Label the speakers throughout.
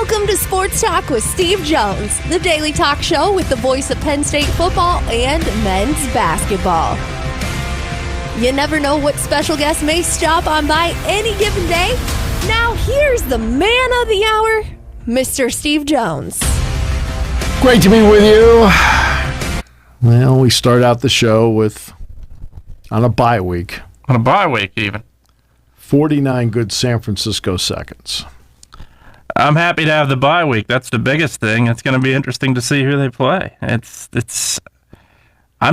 Speaker 1: Welcome to Sports Talk with Steve Jones, the daily talk show with the voice of Penn State football and men's basketball. You never know what special guest may stop on by any given day. Now here's the man of the hour, Mr. Steve Jones.
Speaker 2: Great to be with you. Well, we start out the show on a bye week.
Speaker 3: On a bye week, even.
Speaker 2: 49 good San Francisco seconds.
Speaker 3: I'm happy to have the bye week. That's the biggest thing. It's going to be interesting to see who they play. I'm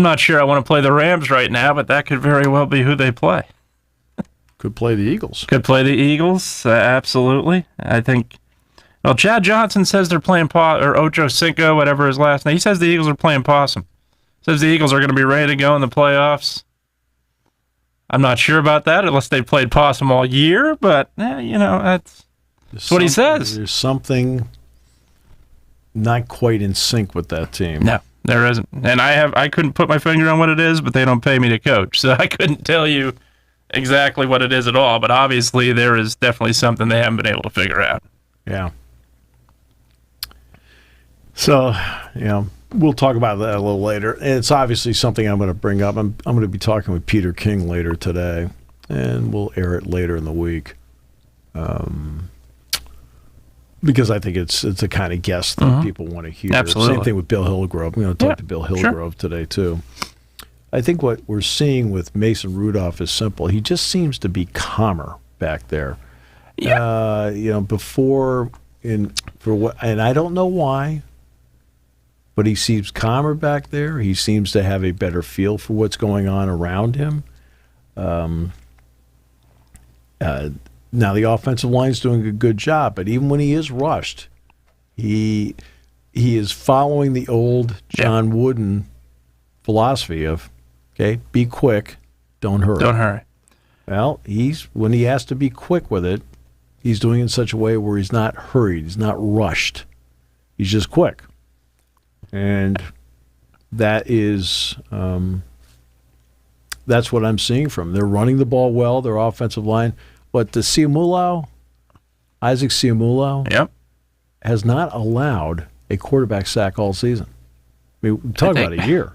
Speaker 3: not sure I want to play the Rams right now, but that could very well be who they play.
Speaker 2: Could play the Eagles.
Speaker 3: Could play the Eagles, absolutely. I think, well, Chad Johnson says they're playing or Ocho Cinco, whatever his last name. He says the Eagles are playing possum. Says the Eagles are going to be ready to go in the playoffs. I'm not sure about that unless they played possum all year, but, that's what he says.
Speaker 2: There's something not quite in sync with that team.
Speaker 3: No, there isn't. And I couldn't put my finger on what it is, but they don't pay me to coach. So I couldn't tell you exactly what it is at all. But obviously there is definitely something they haven't been able to figure out.
Speaker 2: Yeah. So, we'll talk about that a little later. And it's obviously something I'm going to bring up. I'm going to be talking with Peter King later today, and we'll air it later in the week. Because I think it's the kind of guest that people want to hear.
Speaker 3: Absolutely.
Speaker 2: Same thing with Bill Hillgrove. I'm going to talk to Bill Hillgrove today, too. I think what we're seeing with Mason Rudolph is simple. He just seems to be calmer back there.
Speaker 3: Yeah.
Speaker 2: And I don't know why, but he seems calmer back there. He seems to have a better feel for what's going on around him. Now, the offensive line's doing a good job, but even when he is rushed, he is following the old John Wooden philosophy of, be quick, don't hurry.
Speaker 3: Don't hurry.
Speaker 2: Well, when he has to be quick with it, he's doing it in such a way where he's not hurried, he's not rushed. He's just quick. And that is that's what I'm seeing from him. They're running the ball well, their offensive line. But the Isaac Siamulau, has not allowed a quarterback sack all season. I mean, talk about a year.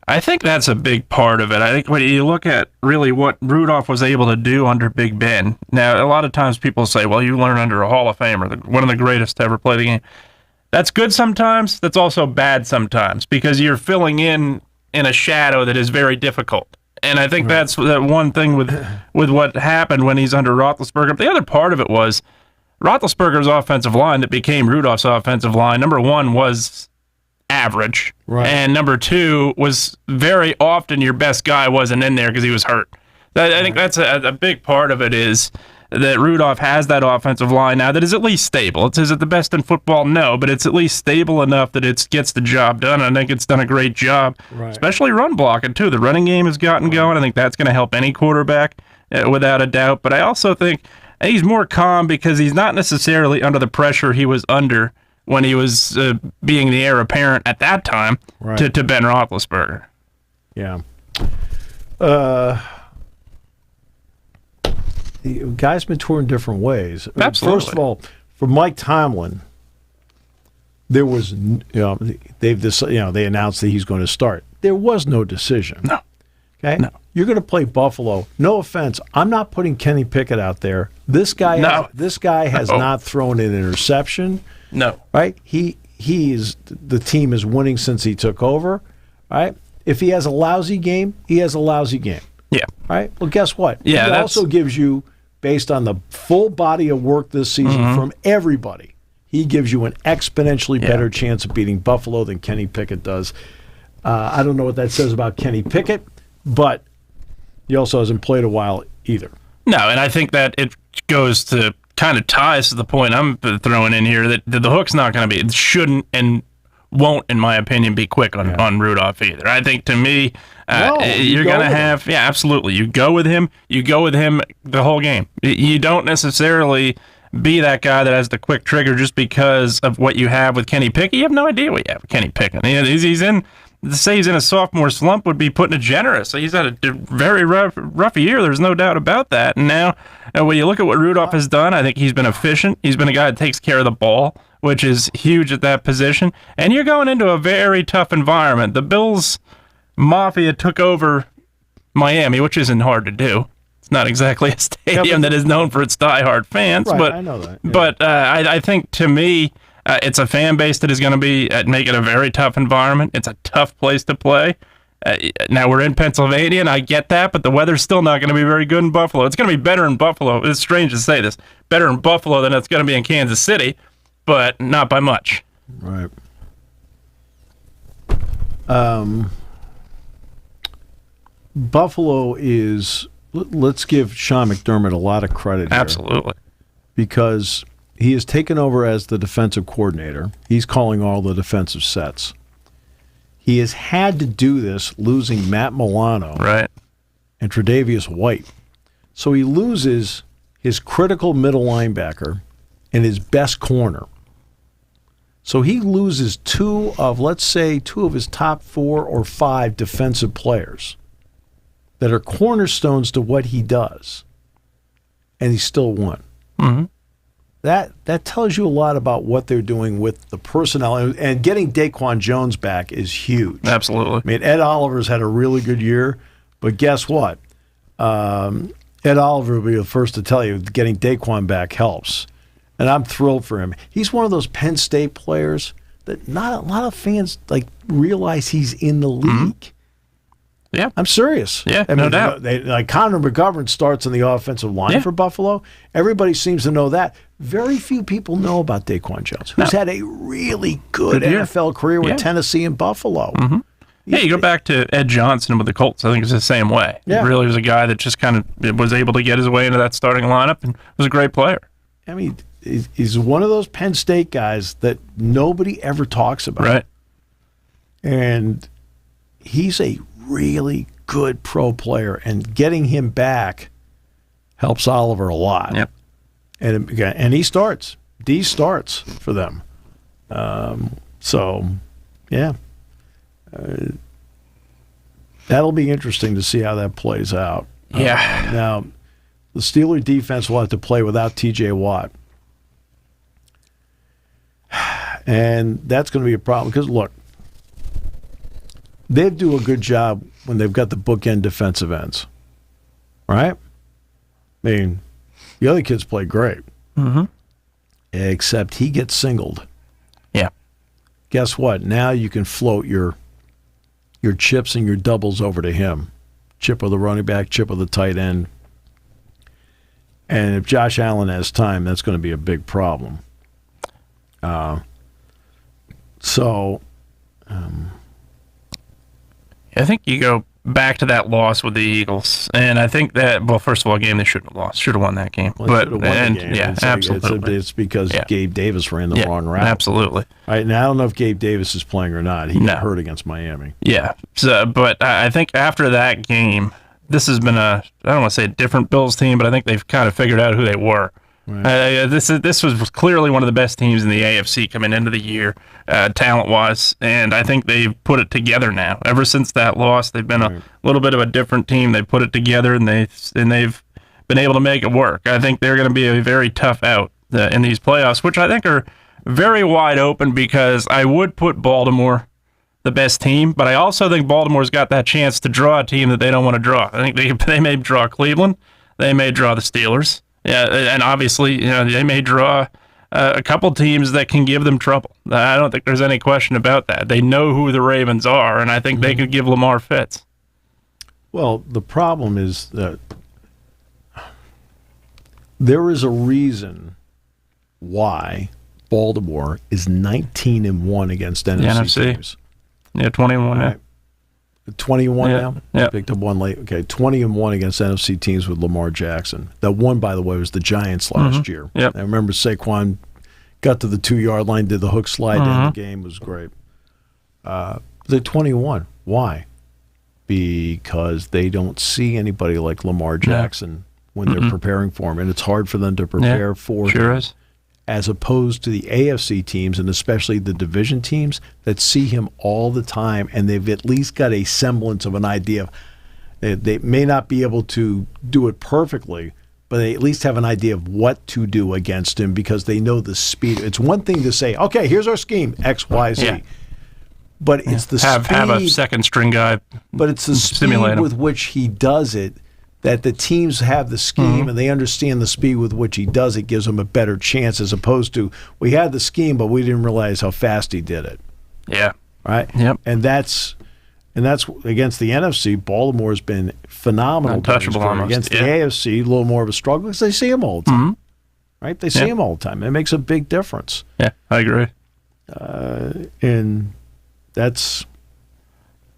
Speaker 3: I think that's a big part of it. I think when you look at really what Rudolph was able to do under Big Ben, now a lot of times people say, well, you learn under a Hall of Famer, one of the greatest to ever play the game. That's good sometimes. That's also bad sometimes because you're filling in a shadow that is very difficult. And I think that's that one thing with what happened when he's under Roethlisberger. But the other part of it was Roethlisberger's offensive line that became Rudolph's offensive line. Number one was average. Right. And number two was very often your best guy wasn't in there because he was hurt. I think that's a big part of it is that Rudolph has that offensive line now that is at least stable. Is it the best in football? No, but it's at least stable enough that it gets the job done. I think it's done a great job, especially run blocking, too. The running game has gotten going. I think that's going to help any quarterback without a doubt. But I also think he's more calm because he's not necessarily under the pressure he was under when he was being the heir apparent at that time to Ben Roethlisberger.
Speaker 2: Yeah. The guys mature in different ways.
Speaker 3: Absolutely.
Speaker 2: First of all, for Mike Tomlin, there was, they announced that he's going to start. There was no decision.
Speaker 3: No.
Speaker 2: Okay.
Speaker 3: No.
Speaker 2: You're going to play Buffalo. No offense, I'm not putting Kenny Pickett out there. This guy has not thrown an interception.
Speaker 3: No.
Speaker 2: Right. The team is winning since he took over. Right. If he has a lousy game, he has a lousy game.
Speaker 3: Yeah.
Speaker 2: Right. Well, guess what?
Speaker 3: Yeah.
Speaker 2: It also gives you, based on the full body of work this season from everybody, he gives you an exponentially better chance of beating Buffalo than Kenny Pickett does. I don't know what that says about Kenny Pickett, but he also hasn't played a while either.
Speaker 3: No, and I think that it goes to kind of ties to the point I'm throwing in here that the hook's not going to be, it shouldn't and won't, in my opinion, be quick on Rudolph either. I think to me, you're going to have, absolutely. You go with him the whole game. You don't necessarily be that guy that has the quick trigger just because of what you have with Kenny Pickett. You have no idea what you have with Kenny Pickett. He's in To say he's in a sophomore slump would be putting it generous. He's had a very rough year. There's no doubt about that. And now, when you look at what Rudolph has done, I think he's been efficient. He's been a guy that takes care of the ball, which is huge at that position. And you're going into a very tough environment. The Bills Mafia took over Miami, which isn't hard to do. It's not exactly a stadium that is known for its diehard fans.
Speaker 2: Right,
Speaker 3: but
Speaker 2: I know that. Yeah.
Speaker 3: But I think, to me, it's a fan base that is going to make it a very tough environment. It's a tough place to play. Now, we're in Pennsylvania, and I get that, but the weather's still not going to be very good in Buffalo. It's going to be better in Buffalo. It's strange to say this. Better in Buffalo than it's going to be in Kansas City, but not by much.
Speaker 2: Right. Buffalo is, let's give Sean McDermott a lot of credit here.
Speaker 3: Absolutely.
Speaker 2: Because he has taken over as the defensive coordinator. He's calling all the defensive sets. He has had to do this losing Matt Milano and Tre'Davious White. So he loses his critical middle linebacker and his best corner. So he loses two of his top 4 or 5 defensive players that are cornerstones to what he does. And he still won.
Speaker 3: Mm-hmm.
Speaker 2: That tells you a lot about what they're doing with the personnel. And getting Daquan Jones back is huge.
Speaker 3: Absolutely.
Speaker 2: I mean, Ed Oliver's had a really good year, but guess what? Ed Oliver will be the first to tell you getting Daquan back helps. And I'm thrilled for him. He's one of those Penn State players that not a lot of fans realize he's in the league.
Speaker 3: Mm-hmm. Yeah.
Speaker 2: I'm serious.
Speaker 3: Yeah,
Speaker 2: I mean,
Speaker 3: no doubt.
Speaker 2: Connor McGovern starts on the offensive line for Buffalo. Everybody seems to know that. Very few people know about Daquan Jones, who's had a really good NFL career with Tennessee and Buffalo.
Speaker 3: Mm-hmm. Yeah, you go back to Ed Johnson with the Colts. I think it's the same way.
Speaker 2: Yeah.
Speaker 3: He really was a guy that just kind of was able to get his way into that starting lineup and was a great player.
Speaker 2: I mean, he's one of those Penn State guys that nobody ever talks about.
Speaker 3: Right.
Speaker 2: And he's a really good pro player, and getting him back helps Oliver a lot.
Speaker 3: Yep.
Speaker 2: And he starts. D starts for them. That'll be interesting to see how that plays out.
Speaker 3: Yeah.
Speaker 2: Now, the Steeler defense will have to play without T.J. Watt. And that's going to be a problem because, look, they do a good job when they've got the bookend defensive ends, right? I mean, the other kids play great.
Speaker 3: Mm-hmm.
Speaker 2: Except he gets singled.
Speaker 3: Yeah.
Speaker 2: Guess what? Now you can float your chips and your doubles over to him. Chip with the running back, chip with the tight end. And if Josh Allen has time, that's going to be a big problem.
Speaker 3: I think you go back to that loss with the Eagles, and I think that, well, first of all, a game they shouldn't have lost. Should have won that game.
Speaker 2: Absolutely. It's because
Speaker 3: Yeah.
Speaker 2: Gabe Davis ran the wrong route.
Speaker 3: Absolutely.
Speaker 2: Right, now I don't know if Gabe Davis is playing or not. He got hurt against Miami.
Speaker 3: Yeah. So, but I think after that game, this has been I don't want to say a different Bills team, but I think they've kind of figured out who they were. Right. This was clearly one of the best teams in the AFC coming into the year, talent-wise, and I think they've put it together now. Ever since that loss, they've been a little bit of a different team. They put it together, and they've been able to make it work. I think they're going to be a very tough out in these playoffs, which I think are very wide open because I would put Baltimore the best team, but I also think Baltimore's got that chance to draw a team that they don't want to draw. I think they may draw Cleveland. They may draw the Steelers. Yeah, and obviously, they may draw a couple teams that can give them trouble. I don't think there's any question about that. They know who the Ravens are, and I think they could give Lamar fits.
Speaker 2: Well, the problem is that there is a reason why Baltimore is 19-1 against NFC teams.
Speaker 3: Yeah, 21 now.
Speaker 2: 21 now?
Speaker 3: Yeah.
Speaker 2: Picked up one late. Okay, 20-1 against NFC teams with Lamar Jackson. That one, by the way, was the Giants last year.
Speaker 3: Yep.
Speaker 2: I remember Saquon got to the 2-yard line, did the hook slide down the game. It was great. They're 21. Why? Because they don't see anybody like Lamar Jackson when they're preparing for him, and it's hard for them to prepare for him.
Speaker 3: Sure is.
Speaker 2: as opposed to the AFC teams, and especially the division teams that see him all the time, and they've at least got a semblance of an idea of they may not be able to do it perfectly, but they at least have an idea of what to do against him because they know the speed. It's one thing to say, okay, here's our scheme, X, Y, Z. Yeah. But it's the speed.
Speaker 3: Have a second string guy.
Speaker 2: But it's the speed with which he does it that the teams have the scheme and they understand the speed with which he does it gives them a better chance as opposed to we had the scheme, but we didn't realize how fast he did it.
Speaker 3: Yeah.
Speaker 2: Right?
Speaker 3: Yep.
Speaker 2: And that's against the NFC. Baltimore's been phenomenal.
Speaker 3: Untouchable almost.
Speaker 2: Against the AFC, a little more of a struggle because they see him all the time. Right? They see him all the time. It makes a big difference.
Speaker 3: Yeah, I agree.
Speaker 2: And that's...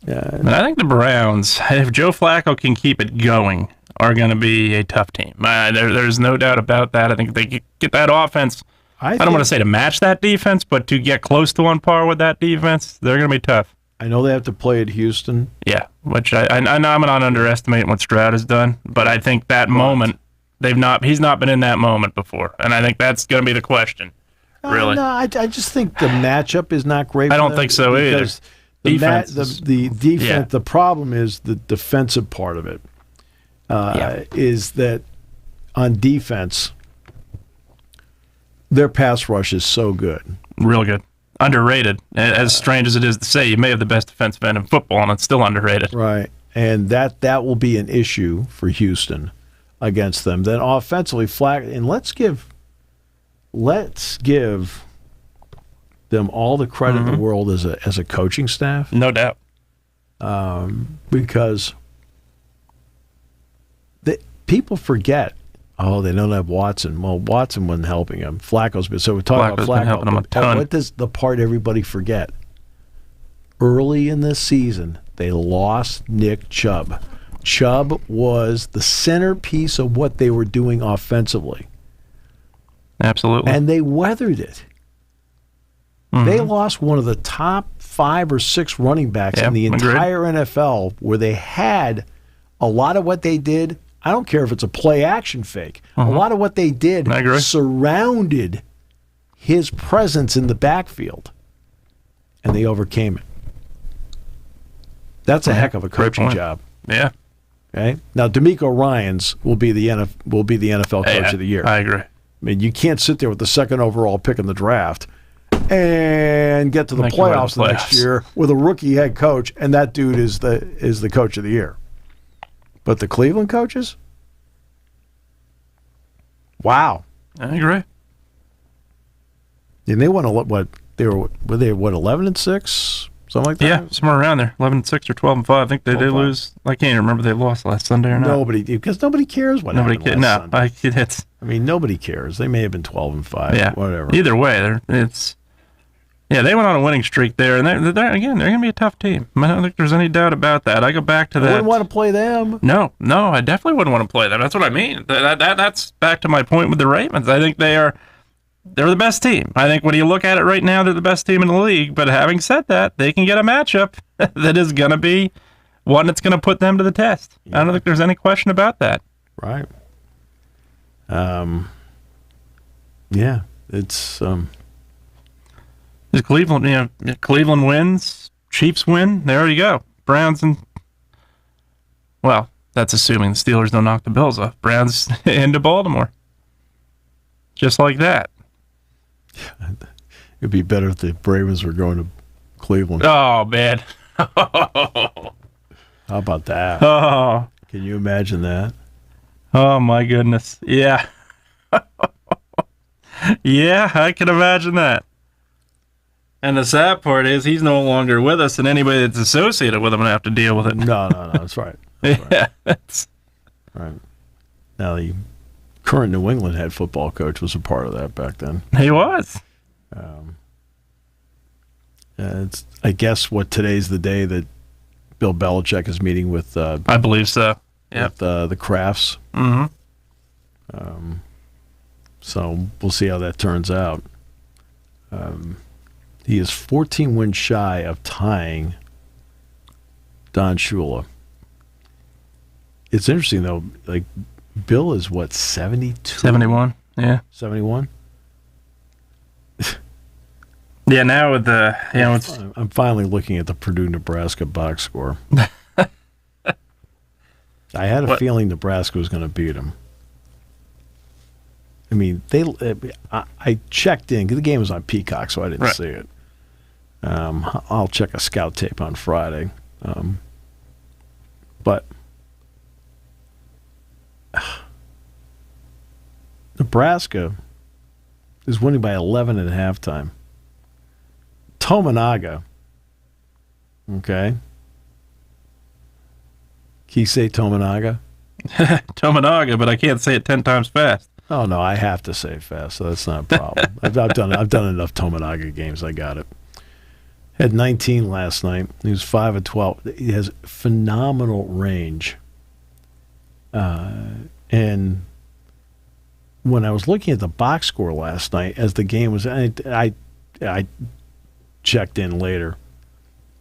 Speaker 3: And I think the Browns, if Joe Flacco can keep it going, are going to be a tough team. There's no doubt about that. I think they get that offense. I don't want to say to match that defense, but to get close to on par with that defense, they're going to be tough.
Speaker 2: I know they have to play at Houston.
Speaker 3: Yeah, which I'm not underestimating what Stroud has done, but I think that moment he's not been in that moment before, and I think that's going to be the question. Really?
Speaker 2: No, I just think the matchup is not great.
Speaker 3: I don't think so either.
Speaker 2: The defense. The problem is the defensive part of it. Is that on defense, their pass rush is so good,
Speaker 3: real good. Underrated. As strange as it is to say, you may have the best defensive end in football, and it's still underrated.
Speaker 2: Right, and that will be an issue for Houston against them. Then offensively, and let's give them all the credit in the world as a coaching staff.
Speaker 3: No doubt,
Speaker 2: because people forget. Oh, they don't have Watson. Well, Watson wasn't helping him. Flacco's been. So we're talking about Flacco.
Speaker 3: Been helping him a ton.
Speaker 2: What does the part everybody forget? Early in this season, they lost Nick Chubb. Chubb was the centerpiece of what they were doing offensively.
Speaker 3: Absolutely.
Speaker 2: And they weathered it. They lost one of the top 5 or 6 running backs in the entire NFL where they had a lot of what they did. I don't care if it's a play-action fake. A lot of what they did surrounded his presence in the backfield, and they overcame it. That's a heck of a coaching job.
Speaker 3: Yeah.
Speaker 2: Okay. Now, DeMeco Ryans will be the NFL Coach of the Year.
Speaker 3: I agree.
Speaker 2: I mean, you can't sit there with the 2nd overall pick in the draft and get to the playoffs the next year with a rookie head coach, and that dude is the Coach of the Year. But the Cleveland coaches? Wow.
Speaker 3: I agree.
Speaker 2: And they won were they 11-6? Something like that?
Speaker 3: Yeah, somewhere around there. 11-6 or 12-5. I think they did lose. I can't even remember if they lost last Sunday or not.
Speaker 2: Because nobody cares what happened last Sunday. I mean, nobody cares. They may have been 12-5.
Speaker 3: Yeah.
Speaker 2: Whatever.
Speaker 3: Either way, they went on a winning streak there, and they're going to be a tough team. I don't think there's any doubt about that. I go back to that.
Speaker 2: I wouldn't want to play them.
Speaker 3: No, I definitely wouldn't want to play them. That's what I mean. That's back to my point with the Ravens. I think they're the best team. I think when you look at it right now, they're the best team in the league. But having said that, they can get a matchup that is going to be one that's going to put them to the test. Yeah. I don't think there's any question about that.
Speaker 2: Right. Yeah, it's
Speaker 3: Cleveland, Cleveland wins, Chiefs win, there you go. Browns that's assuming the Steelers don't knock the Bills off. Browns into Baltimore. Just like that.
Speaker 2: It'd be better if the Ravens were going to Cleveland.
Speaker 3: Oh, man.
Speaker 2: How about that?
Speaker 3: Oh.
Speaker 2: Can you imagine that?
Speaker 3: Oh, my goodness. Yeah. Yeah, I can imagine that. And the sad part is he's no longer with us, and anybody that's associated with him will have to deal with it.
Speaker 2: No, that's right.
Speaker 3: That's
Speaker 2: right. Now, the current New England head football coach was a part of that back then.
Speaker 3: He was.
Speaker 2: It's, I guess, today's the day that Bill Belichick is meeting with.
Speaker 3: I believe so. Yeah.
Speaker 2: With the Crafts.
Speaker 3: Mm-hmm.
Speaker 2: So we'll see how that turns out. He is 14 wins shy of tying Don Shula. It's interesting, though. Like, Bill is, 72?
Speaker 3: 71, yeah.
Speaker 2: 71?
Speaker 3: Yeah, now with the
Speaker 2: I'm finally looking at the Purdue-Nebraska box score. I had a feeling Nebraska was going to beat them. I mean, I checked in because the game was on Peacock, so I didn't see it. I'll check a scout tape on Friday, but Nebraska is winning by 11 at halftime. Tominaga, okay. Can you say Tominaga?
Speaker 3: Tominaga, but I can't say it 10 times fast.
Speaker 2: Oh no, I have to say it fast, so that's not a problem. I've done enough Tominaga games. I got it. Had 19 last night. He was 5 of 12. He has phenomenal range. And when I was looking at the box score last night, as the game was, I checked in later.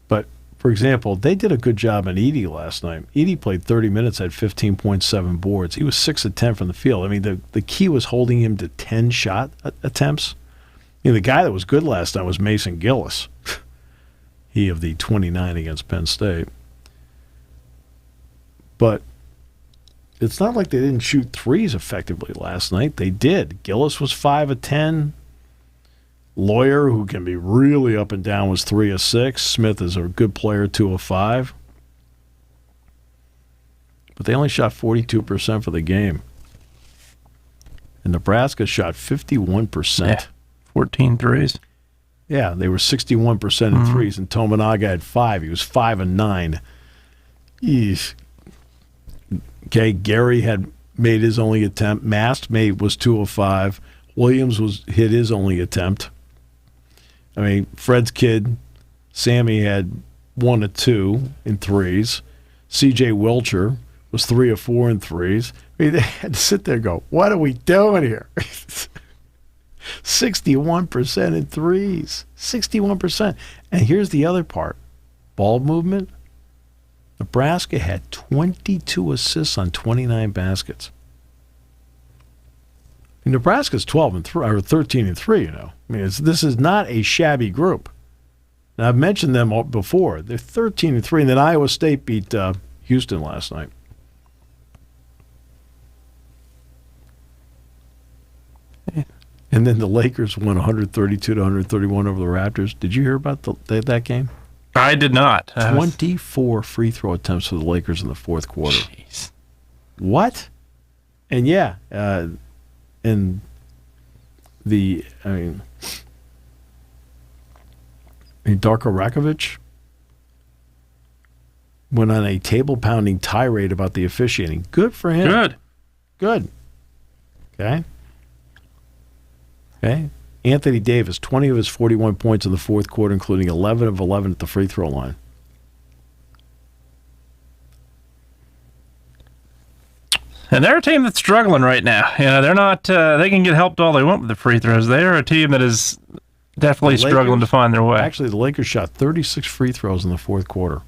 Speaker 2: But for example, they did a good job on Edey last night. Edey played 30 minutes, had 15.7 boards. He was 6 of 10 from the field. I mean, the key was holding him to 10 shot attempts. You know, the guy that was good last night was Mason Gillis. He of the 29 against Penn State. But it's not like they didn't shoot threes effectively last night. They did. Gillis was 5 of 10. Lawyer, who can be really up and down, was 3 of 6. Smith is a good player, 2 of 5. But they only shot 42% for the game. And Nebraska shot 51%.
Speaker 3: Yeah, 14 threes.
Speaker 2: Yeah, they were 61% in threes, and Tominaga had 5. He was 5 of 9. Eesh. Okay, Gary had made his only attempt. Mast was 2 of 5. Williams hit his only attempt. I mean, Fred's kid, Sammy, had 1 of 2 in threes. C.J. Wilcher was 3 of 4 in threes. I mean, they had to sit there and go, what are we doing here? 61% in threes. 61%. And here's the other part. Ball movement. Nebraska had 22 assists on 29 baskets. Nebraska's 12 and 3 or 13 and 3, you know. I mean, this is not a shabby group. Now, I've mentioned them before. They're 13 and 3, and then Iowa State beat Houston last night. And then the Lakers won 132 to 131 over the Raptors. Did you hear about that game?
Speaker 3: I did not.
Speaker 2: 24 free throw attempts for the Lakers in the fourth quarter.
Speaker 3: Jeez.
Speaker 2: What? And yeah, and Darko Rakovic went on a table-pounding tirade about the officiating. Good for him. Good. Okay. Anthony Davis, 20 of his 41 points in the fourth quarter, including 11 of 11 at the free throw line.
Speaker 3: And they're a team that's struggling right now. You know, they're not. They can get helped all they want with the free throws. They are a team that is definitely struggling to find their way.
Speaker 2: Actually, the Lakers shot 36 free throws in the fourth quarter.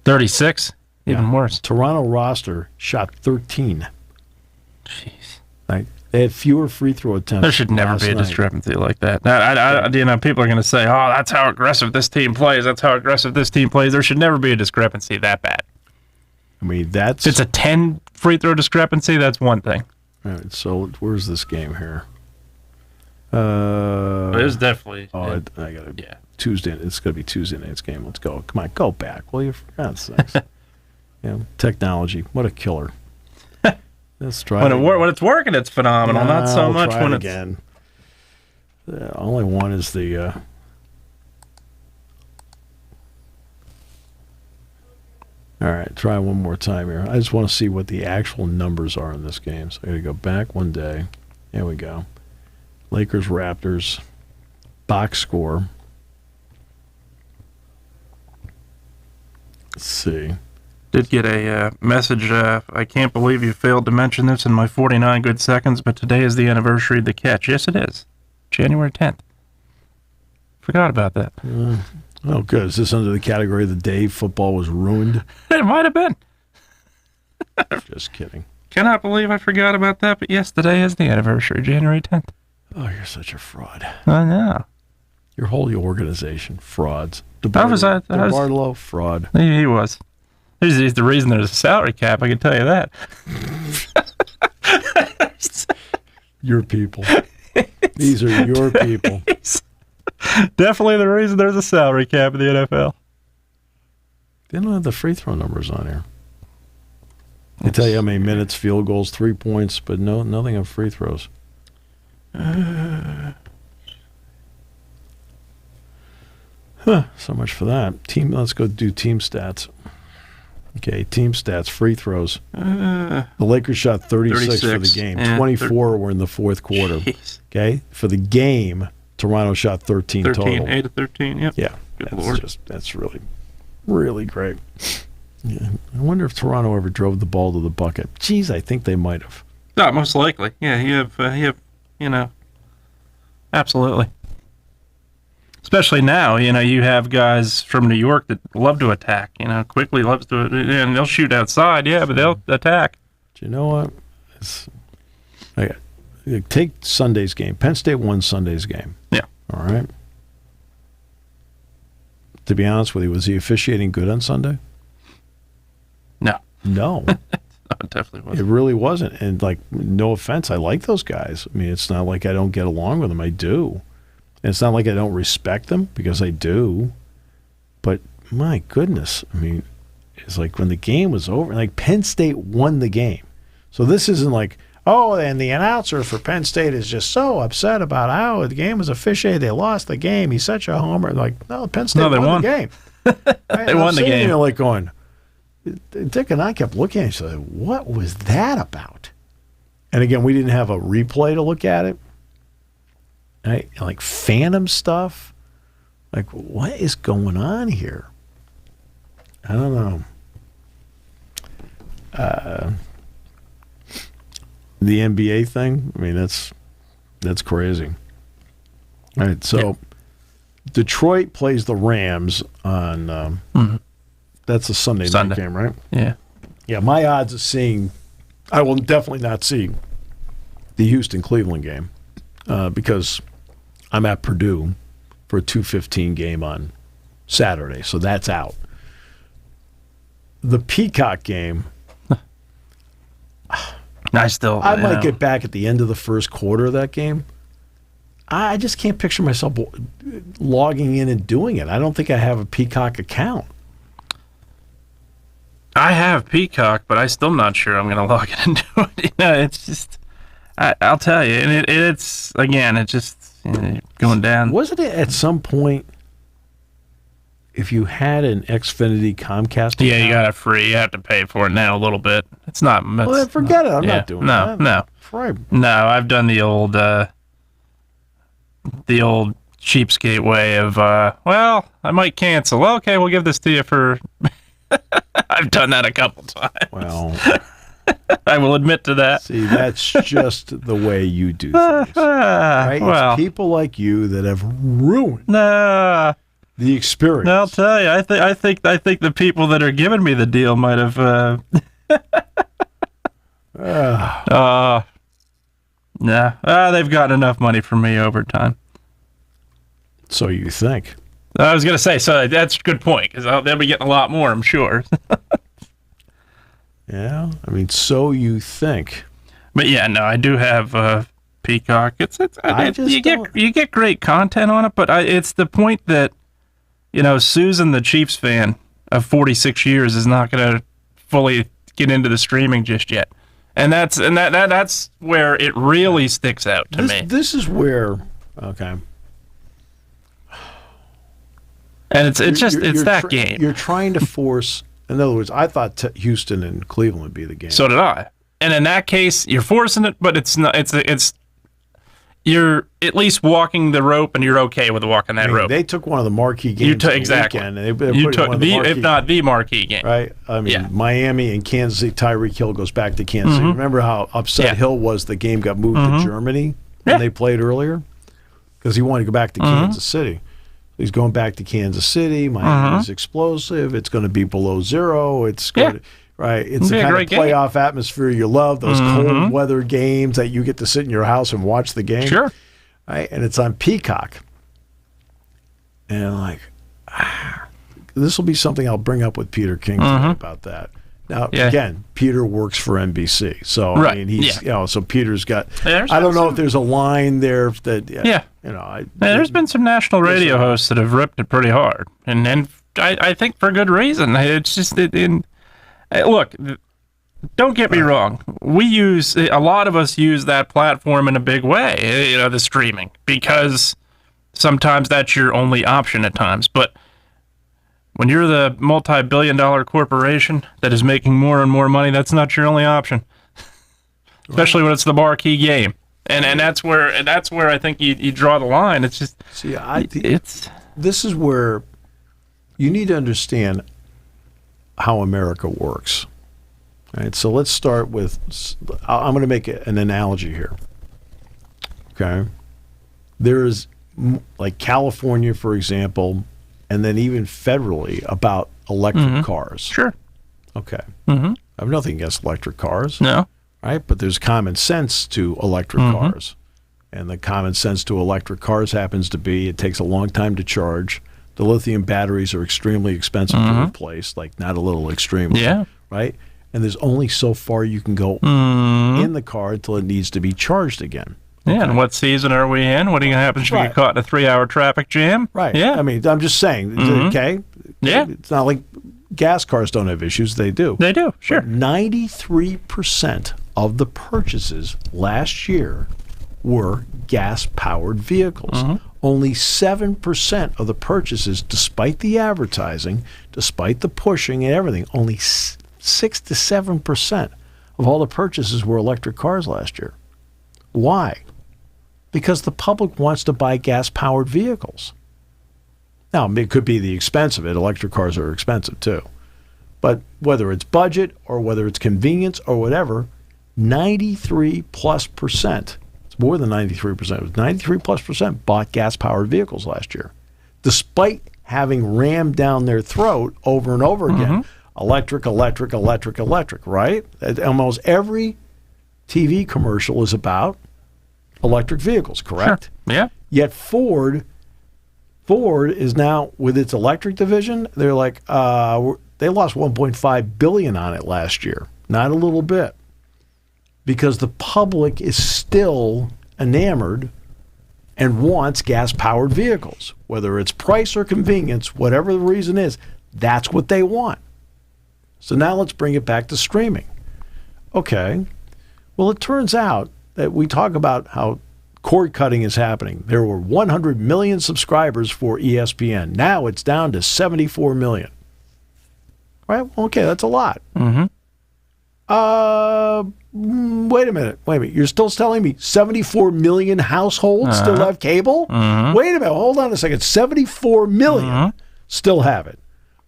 Speaker 3: 36? Even worse.
Speaker 2: Toronto roster shot 13.
Speaker 3: Jeez.
Speaker 2: Right? They had fewer free throw attempts.
Speaker 3: There should never be a discrepancy like that. People are going to say, "Oh, that's how aggressive this team plays. That's how aggressive this team plays." There should never be a discrepancy that bad.
Speaker 2: I mean, if
Speaker 3: it's a 10 free throw discrepancy, that's one thing.
Speaker 2: All right, so where's this game here?
Speaker 3: It's definitely.
Speaker 2: I got it. Yeah. Tuesday. It's going to be Tuesday night's game. Let's go. Come on, go back, will you? For God's sakes. Technology. What a killer. Let's try
Speaker 3: when it's working, it's phenomenal. Not so much
Speaker 2: when
Speaker 3: it's
Speaker 2: again. The only one is the. All right, try one more time here. I just want to see what the actual numbers are in this game. So I got to go back one day. There we go. Lakers Raptors box score. Let's see.
Speaker 3: Did get a message. I can't believe you failed to mention this in my 49 good seconds, but today is the anniversary of the catch. Yes, it is. January 10th. Forgot about that.
Speaker 2: Oh, good. Is this under the category of the day football was ruined?
Speaker 3: It might have been.
Speaker 2: Just kidding.
Speaker 3: Cannot believe I forgot about that, but yes, today is the anniversary, January 10th.
Speaker 2: Oh, you're such a fraud.
Speaker 3: I know.
Speaker 2: Your whole organization, frauds.
Speaker 3: DeBartolo,
Speaker 2: fraud.
Speaker 3: He was. He's the reason there's a salary cap, I can tell you that.
Speaker 2: Your people. These are your people.
Speaker 3: Definitely the reason there's a salary cap in the NFL.
Speaker 2: They don't have the free throw numbers on here. They tell you how many minutes, field goals, 3 points, but nothing on free throws. So much for that. Let's go do team stats. Okay, team stats, free throws. The Lakers shot 36 for the game. 24 were in the fourth quarter.
Speaker 3: Jeez.
Speaker 2: Okay, for the game, Toronto shot 13 total.
Speaker 3: 8 of 13, yep.
Speaker 2: Yeah, that's really, really great. Yeah, I wonder if Toronto ever drove the ball to the bucket. Geez, I think they might have.
Speaker 3: No, most likely. Yeah, you have, absolutely. Especially now, you have guys from New York that love to attack. Quickly loves to, and they'll shoot outside. Yeah, but they'll attack.
Speaker 2: Do you know what? Take Sunday's game. Penn State won Sunday's game.
Speaker 3: Yeah.
Speaker 2: All right. To be honest with you, was he officiating good on Sunday?
Speaker 3: No.
Speaker 2: No.
Speaker 3: No, it definitely wasn't.
Speaker 2: It really wasn't. And, no offense, I like those guys. I mean, it's not like I don't get along with them. I do. And it's not like I don't respect them, because I do. But, my goodness, I mean, it's like when the game was over, Penn State won the game. So this isn't like, oh, and the announcer for Penn State is just so upset about how the game was officiated. They lost the game. He's such a homer. No, Penn State won the game. Right?
Speaker 3: They won the game.
Speaker 2: Going, Dick and I kept looking at each other. What was that about? And again, we didn't have a replay to look at it. Right? Phantom stuff. What is going on here? I don't know. The NBA thing, I mean, that's crazy. All right, so Detroit plays the Rams on that's a Sunday night game, right?
Speaker 3: Yeah.
Speaker 2: Yeah, my odds of seeing, I will definitely not see the Houston-Cleveland game because I'm at Purdue for a 2:15 game on Saturday, so that's out. The Peacock game, I might get back at the end of the first quarter of that game. I just can't picture myself logging in and doing it. I don't think I have a Peacock account.
Speaker 3: I have Peacock, but I'm still not sure I'm going to log in and do it. It's just, I'll tell you, and it's just going down.
Speaker 2: Wasn't it at some point, if you had an Xfinity Comcast account?
Speaker 3: Yeah, you got it free. You have to pay for it now a little bit. It's not.
Speaker 2: Well, then forget it. I'm not doing that.
Speaker 3: No. No, I've done the old cheapskate way of, I might cancel. Okay, we'll give this to you for... I've done that a couple times.
Speaker 2: Well,
Speaker 3: I will admit to that.
Speaker 2: See, that's just the way you do things. Right? It's people like you that have ruined the experience.
Speaker 3: No, I'll tell you. I think the people that are giving me the deal might have. They've gotten enough money from me over time.
Speaker 2: So you think?
Speaker 3: I was going to say, so that's a good point, because they'll be getting a lot more, I'm sure.
Speaker 2: Yeah, I mean, so you think.
Speaker 3: But yeah, no, I do have Peacock. You get great content on it, but it's the point that, Susan, the Chiefs fan of 46 years, is not going to fully get into the streaming just yet. And that's where it really sticks out to me.
Speaker 2: This is where, okay.
Speaker 3: And it's that game.
Speaker 2: You're trying to force. In other words, I thought Houston and Cleveland would be the game.
Speaker 3: So did I. And in that case, you're forcing it, but it's not. It's you're at least walking the rope, and you're okay with walking that rope.
Speaker 2: They took one of the marquee games.
Speaker 3: Exactly.
Speaker 2: Weekend, and
Speaker 3: you took if not the marquee game,
Speaker 2: right? I mean, Miami and Kansas City. Tyreek Hill goes back to Kansas City. Remember how upset Hill was? The game got moved to Germany when they played earlier because he wanted to go back to Kansas City. He's going back to Kansas City. Miami's explosive. It's going to be below zero. It's going to, right. It's the kind of playoff atmosphere you love. Those cold weather games that you get to sit in your house and watch the game.
Speaker 3: Sure.
Speaker 2: Right, and it's on Peacock. And I'm like, this will be something I'll bring up with Peter King today about that. Now, again, Peter works for NBC. So, I mean, he's, so Peter's got, I don't know if there's a line there that,
Speaker 3: there's been some national radio hosts that have ripped it pretty hard. And I think for good reason. It's just, look, don't get me wrong. A lot of us use that platform in a big way, the streaming, because sometimes that's your only option at times. But when you're the multi-billion-dollar corporation that is making more and more money, that's not your only option, especially when it's the marquee game. And that's where I think you draw the line. It's just
Speaker 2: this is where you need to understand how America works. All right, so let's start with, I'm going to make an analogy here. Okay? There's, like California, for example, and then even federally, about electric cars.
Speaker 3: Sure.
Speaker 2: Okay. I have nothing against electric cars.
Speaker 3: No.
Speaker 2: Right? But there's common sense to electric cars. And the common sense to electric cars happens to be it takes a long time to charge. The lithium batteries are extremely expensive to replace, like not a little extremely.
Speaker 3: Yeah.
Speaker 2: Right? And there's only so far you can go in the car until it needs to be charged again.
Speaker 3: Okay. Yeah, and what season are we in? What happens if you get caught in a 3-hour traffic jam?
Speaker 2: Right.
Speaker 3: Yeah.
Speaker 2: I mean, I'm just saying, okay?
Speaker 3: Yeah.
Speaker 2: It's not like gas cars don't have issues. They do.
Speaker 3: They do, sure.
Speaker 2: But 93% of the purchases last year were gas-powered vehicles. Only 7% of the purchases, despite the advertising, despite the pushing and everything, only 6 to 7% of all the purchases were electric cars last year. Why? Because the public wants to buy gas-powered vehicles. Now, it could be the expense of it. Electric cars are expensive too. But whether it's budget or whether it's convenience or whatever, 93+%, it's more than 93%, it was 93+% bought gas-powered vehicles last year, despite having rammed down their throat over and over again, electric, right? Almost every TV commercial is about electric vehicles, correct?
Speaker 3: Sure. Yeah.
Speaker 2: Yet Ford is now, with its electric division, they're like, they lost $1.5 billion on it last year. Not a little bit. Because the public is still enamored and wants gas-powered vehicles. Whether it's price or convenience, whatever the reason is, that's what they want. So now let's bring it back to streaming. Okay. Well, it turns out that we talk about how cord cutting is happening. There were 100 million subscribers for ESPN. Now it's down to 74 million. Right? Okay, that's a lot. Wait a minute. You're still telling me 74 million households still have cable? Wait a minute. Hold on a second. 74 million still have it.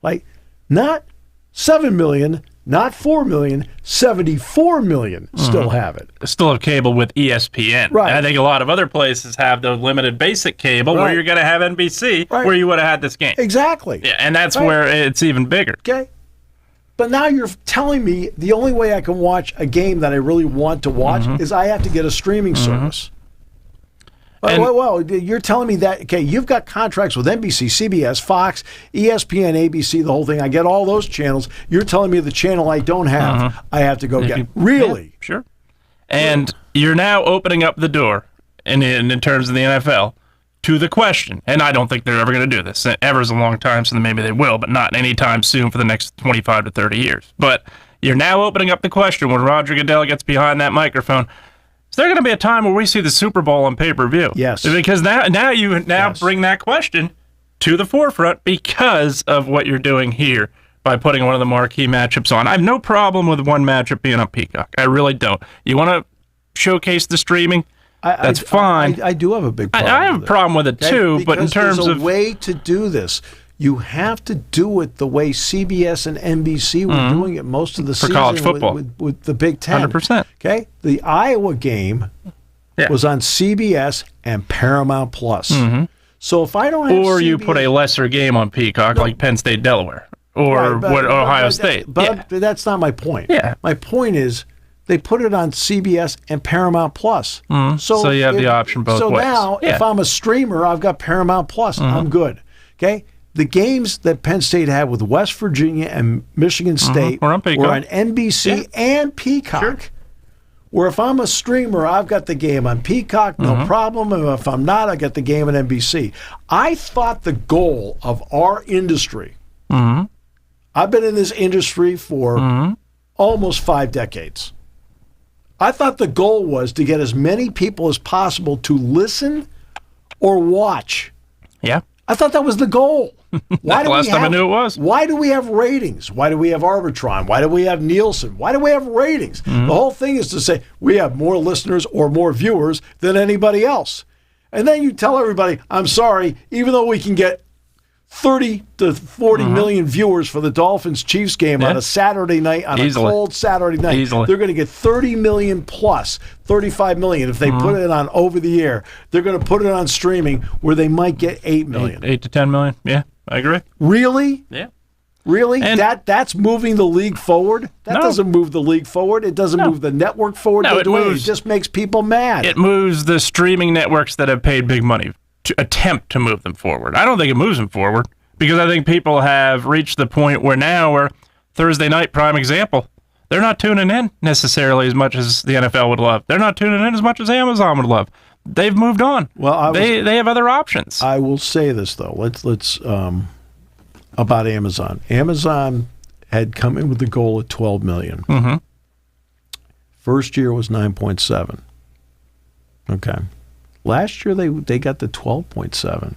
Speaker 2: Like, not 7 million, not 4 million, 74 million still have it.
Speaker 3: Still have cable with ESPN.
Speaker 2: Right.
Speaker 3: And I think a lot of other places have the limited basic cable where you're going to have NBC where you would have had this game.
Speaker 2: Exactly.
Speaker 3: Yeah, and that's where it's even bigger.
Speaker 2: Okay. But now you're telling me the only way I can watch a game that I really want to watch is I have to get a streaming service. Well, you're telling me that, okay, you've got contracts with NBC, CBS, Fox, ESPN, ABC, the whole thing. I get all those channels. You're telling me the channel I don't have, I have to go get. Really?
Speaker 3: Yeah, sure. And you're now opening up the door, in terms of the NFL, to the question, and I don't think they're ever going to do this. Ever is a long time, so maybe they will, but not anytime soon for the next 25 to 30 years. But you're now opening up the question when Roger Goodell gets behind that microphone. Is there going to be a time where we see the Super Bowl on pay-per-view?
Speaker 2: Yes.
Speaker 3: Because now you bring that question to the forefront because of what you're doing here by putting one of the marquee matchups on. I have no problem with one matchup being on Peacock. I really don't. You want to showcase the streaming? That's fine.
Speaker 2: I do have a big problem.
Speaker 3: I have a problem with it too, but in terms
Speaker 2: there's
Speaker 3: of
Speaker 2: a way to do this. You have to do it the way CBS and NBC were doing it most of the season
Speaker 3: college football
Speaker 2: with the Big Ten.
Speaker 3: 100%.
Speaker 2: Okay, the Iowa game was on CBS and Paramount Plus. So if I don't have
Speaker 3: or
Speaker 2: CBS,
Speaker 3: you put a lesser game on Peacock like Penn State, Delaware, or Ohio State.
Speaker 2: But that's not my point.
Speaker 3: Yeah.
Speaker 2: My point is they put it on CBS and Paramount Plus.
Speaker 3: So you have the option both ways.
Speaker 2: So now, if I'm a streamer, I've got Paramount Plus. I'm good. Okay? The games that Penn State had with West Virginia and Michigan State
Speaker 3: were on
Speaker 2: NBC and Peacock.
Speaker 3: Sure.
Speaker 2: Where if I'm a streamer, I've got the game on Peacock, no problem. And if I'm not, I got the game on NBC. I thought the goal of our industry, I've been in this industry for almost 5 decades. I thought the goal was to get as many people as possible to listen or watch.
Speaker 3: Yeah.
Speaker 2: I thought that was the goal. Why do
Speaker 3: last time I knew it was.
Speaker 2: Why do we have ratings? Why do we have Arbitron? Why do we have Nielsen? Why do we have ratings? The whole thing is to say we have more listeners or more viewers than anybody else. And then you tell everybody, I'm sorry, even though we can get 30 to 40 million viewers for the Dolphins-Chiefs game on a Saturday night, on a cold Saturday night, they're going to get 30 million plus, 35 million if they put it on over the air. They're going to put it on streaming where they might get 8 million.
Speaker 3: 8 to 10 million. Yeah, I agree.
Speaker 2: Really?
Speaker 3: Yeah.
Speaker 2: Really?
Speaker 3: And
Speaker 2: that's moving the league forward? That doesn't move the league forward. It doesn't move the network forward.
Speaker 3: No,
Speaker 2: it just makes people mad.
Speaker 3: It moves the streaming networks that have paid big money to attempt to move them forward. I don't think it moves them forward because I think people have reached the point where Thursday night, prime example, they're not tuning in necessarily as much as the NFL would love. They're not tuning in as much as Amazon would love. They've moved on. Well, they have other options.
Speaker 2: I will say this though. Let's about Amazon. Amazon had come in with the goal of 12 million. First year was 9.7. Okay. Last year they got the 12.7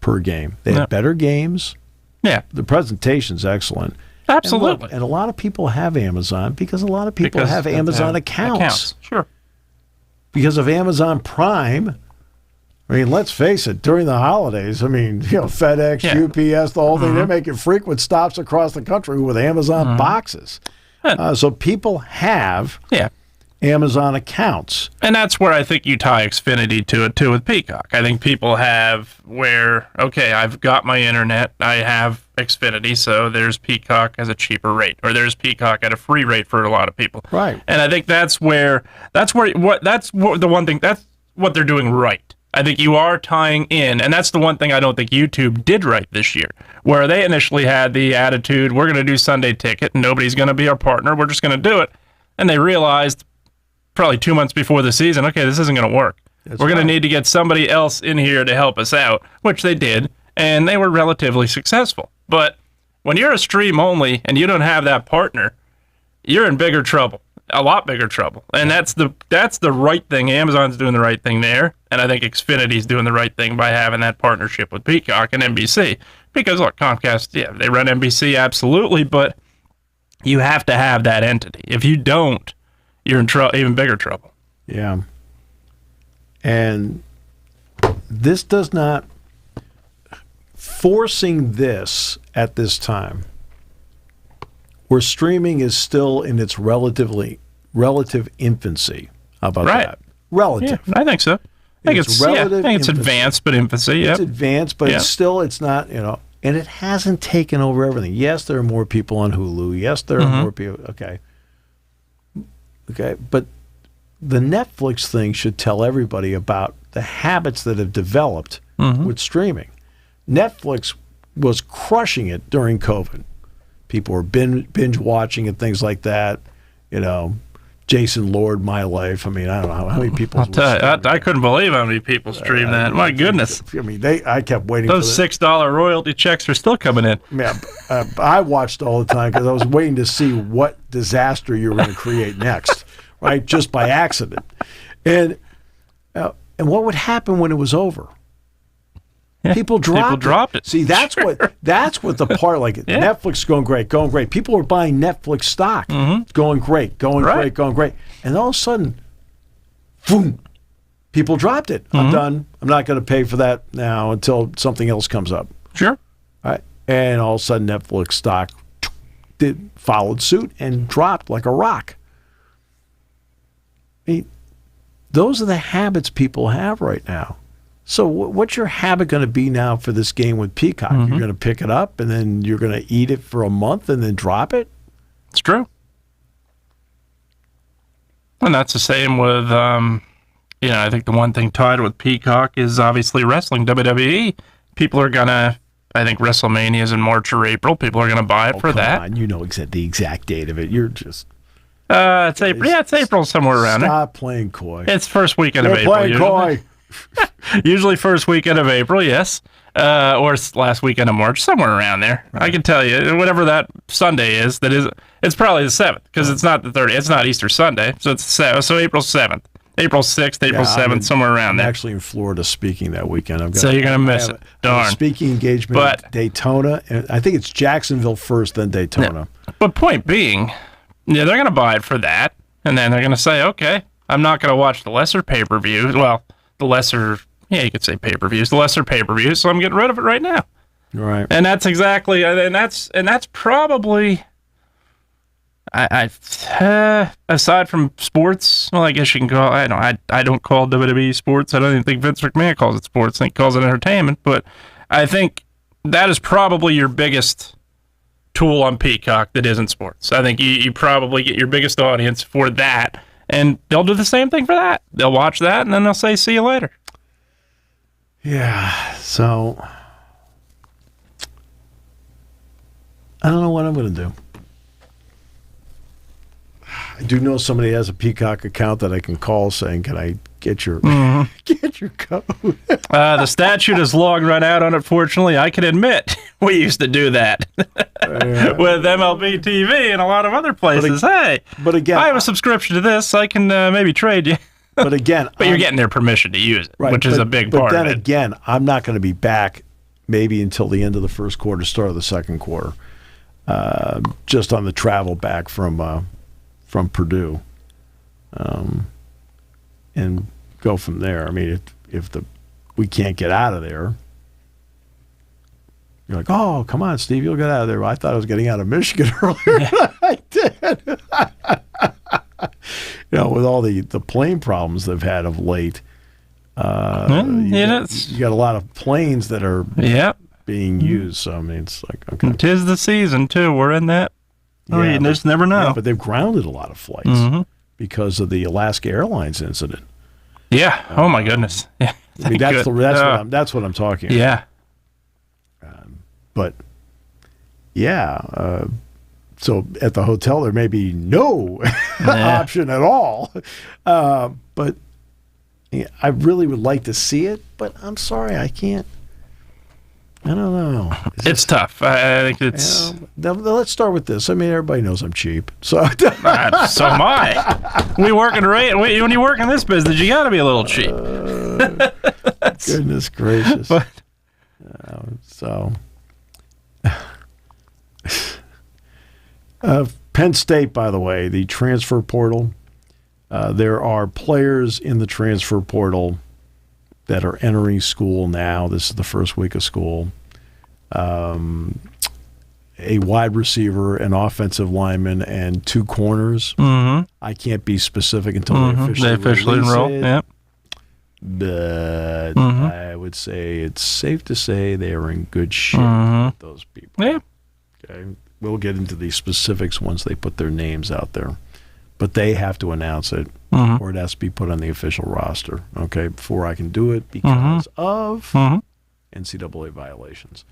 Speaker 2: per game. They had better games. Yeah. The presentation's excellent.
Speaker 3: Absolutely.
Speaker 2: And a lot of people have Amazon because a lot of people have Amazon accounts.
Speaker 3: Sure.
Speaker 2: Because of Amazon Prime. I mean, let's face it, during the holidays, FedEx, UPS, the whole thing, they're making frequent stops across the country with Amazon boxes. So people have Amazon accounts.
Speaker 3: And that's where I think you tie Xfinity to it, too, with Peacock. I think people have where, okay, I've got my internet, I have Xfinity, so there's Peacock as a cheaper rate, or there's Peacock at a free rate for a lot of people.
Speaker 2: Right.
Speaker 3: And I think that's what they're doing right. I think you are tying in, and that's the one thing I don't think YouTube did right this year, where they initially had the attitude, we're going to do Sunday Ticket, and nobody's going to be our partner, we're just going to do it. And they realized probably 2 months before the season, okay, this isn't going to work. We're going to need to get somebody else in here to help us out, which they did, and they were relatively successful. But when you're a stream only and you don't have that partner, you're in bigger trouble. A lot bigger trouble. And that's the right thing. Amazon's doing the right thing there. And I think Xfinity's doing the right thing by having that partnership with Peacock and NBC. Because, look, Comcast, they run NBC, absolutely, but you have to have that entity. If you don't, you're in even bigger trouble.
Speaker 2: Yeah. And this does not, forcing this at this time, where streaming is still in its relative infancy. How about that? Relative.
Speaker 3: Yeah, I think so. I think it's advanced, but infancy.
Speaker 2: It's advanced, but it's not, and it hasn't taken over everything. Yes, there are more people on Hulu. Yes, there are more people. Okay. But the Netflix thing should tell everybody about the habits that have developed with streaming. Netflix was crushing it during COVID. People were binge watching and things like that. Jason Lord, My Life. I don't know how many people.
Speaker 3: I'll tell you, I couldn't believe how many people streamed that. My goodness.
Speaker 2: I kept waiting.
Speaker 3: Those $6 royalty checks are still coming in.
Speaker 2: Yeah, I watched all the time because I was waiting to see what disaster you were going to create next, right? Just by accident. And what would happen when it was over?
Speaker 3: Yeah,
Speaker 2: people dropped it. See, that's what the part like Netflix is going great. People are buying Netflix stock. It's going great. And all of a sudden, boom, people dropped it. I'm done. I'm not going to pay for that now until something else comes up.
Speaker 3: Sure.
Speaker 2: All right. And all of a sudden, Netflix stock followed suit and dropped like a rock. Those are the habits people have right now. So what's your habit going to be now for this game with Peacock? You're going to pick it up and then you're going to eat it for a month and then drop it?
Speaker 3: It's true. And that's the same with, I think the one thing tied with Peacock is obviously wrestling, WWE. People are going to I think WrestleMania is in March or April. People are going to buy it for that.
Speaker 2: On. You know the exact date of it. You're just...
Speaker 3: It's April. Yeah, it's April, somewhere around there.
Speaker 2: Stop playing coy.
Speaker 3: It's first weekend of April.
Speaker 2: Playing coy.
Speaker 3: Usually first weekend of April, yes. Or last weekend of March, somewhere around there. Right. I can tell you, whatever that Sunday is, it's probably the 7th, because it's not the 30th. It's not Easter Sunday, so it's so April 7th. April 6th, April 7th, somewhere around there.
Speaker 2: I'm actually in Florida speaking that weekend.
Speaker 3: So you're going to miss it. Darn.
Speaker 2: Speaking engagement at Daytona. And I think it's Jacksonville first, then Daytona.
Speaker 3: Yeah. But point being, they're going to buy it for that, and then they're going to say, okay, I'm not going to watch the lesser pay-per-views. Well, the lesser, you could say pay-per-views, the lesser pay-per-views, so I'm getting rid of it right now.
Speaker 2: Right.
Speaker 3: And that's exactly, and that's probably... aside from sports, well, I guess you can call. I don't call WWE sports. I don't even think Vince McMahon calls it sports. I think he calls it entertainment. But I think that is probably your biggest tool on Peacock that isn't sports. I think you probably get your biggest audience for that, and they'll do the same thing for that. They'll watch that, and then they'll say, "See you later."
Speaker 2: Yeah. So I don't know what I'm going to do. I do know somebody has a Peacock account that I can call saying, can I get your get your code?
Speaker 3: The statute is long run out on it, fortunately. I can admit we used to do that with MLB TV and a lot of other places. But again, I have a subscription to this. I can maybe trade you.
Speaker 2: But again,
Speaker 3: you're getting their permission to use it,
Speaker 2: right,
Speaker 3: which is a big part of it.
Speaker 2: But then again, I'm not going to be back maybe until the end of the first quarter, start of the second quarter, just on the travel back from Purdue, and go from there. I mean, if we can't get out of there, you're like, oh, come on, Steve, you'll get out of there. I thought I was getting out of Michigan earlier than I did. With all the plane problems they've had of late, you got a lot of planes that are being used. So, I mean, it's like, okay.
Speaker 3: 'Tis the season, too. We're in that. You just never know.
Speaker 2: Yeah, but they've grounded a lot of flights because of the Alaska Airlines incident.
Speaker 3: Yeah. Oh my goodness. Yeah.
Speaker 2: I mean, that's what I'm talking about.
Speaker 3: Yeah.
Speaker 2: But yeah. So at the hotel there may be no option at all. But I really would like to see it. But I'm sorry, I can't. I don't know.
Speaker 3: It's tough. I think it's...
Speaker 2: let's start with this. I mean, everybody knows I'm cheap. So
Speaker 3: so am I. When you work in this business, you got to be a little cheap.
Speaker 2: Goodness gracious.
Speaker 3: But,
Speaker 2: Penn State, by the way, the transfer portal, there are players in the transfer portal that are entering school now. This is the first week of school. A wide receiver, an offensive lineman, and 2 corners.
Speaker 3: Mm-hmm.
Speaker 2: I can't be specific until they officially
Speaker 3: enroll. Yep.
Speaker 2: But I would say it's safe to say they are in good shape with those people.
Speaker 3: Yeah.
Speaker 2: Okay. We'll get into the specifics once they put their names out there. But they have to announce it, or it has to be put on the official roster, okay, before I can do it because of NCAA violations.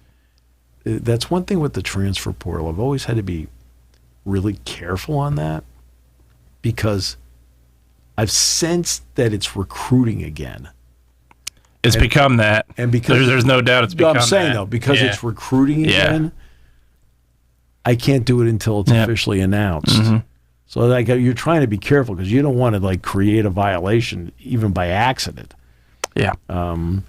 Speaker 2: That's one thing with the transfer portal. I've always had to be really careful on that because I've sensed that it's recruiting again.
Speaker 3: It's become that. And because there's no doubt it's become that.
Speaker 2: I'm saying, though, because it's recruiting again, I can't do it until it's officially announced. So you're trying to be careful because you don't want to create a violation even by accident.
Speaker 3: Yeah.
Speaker 2: And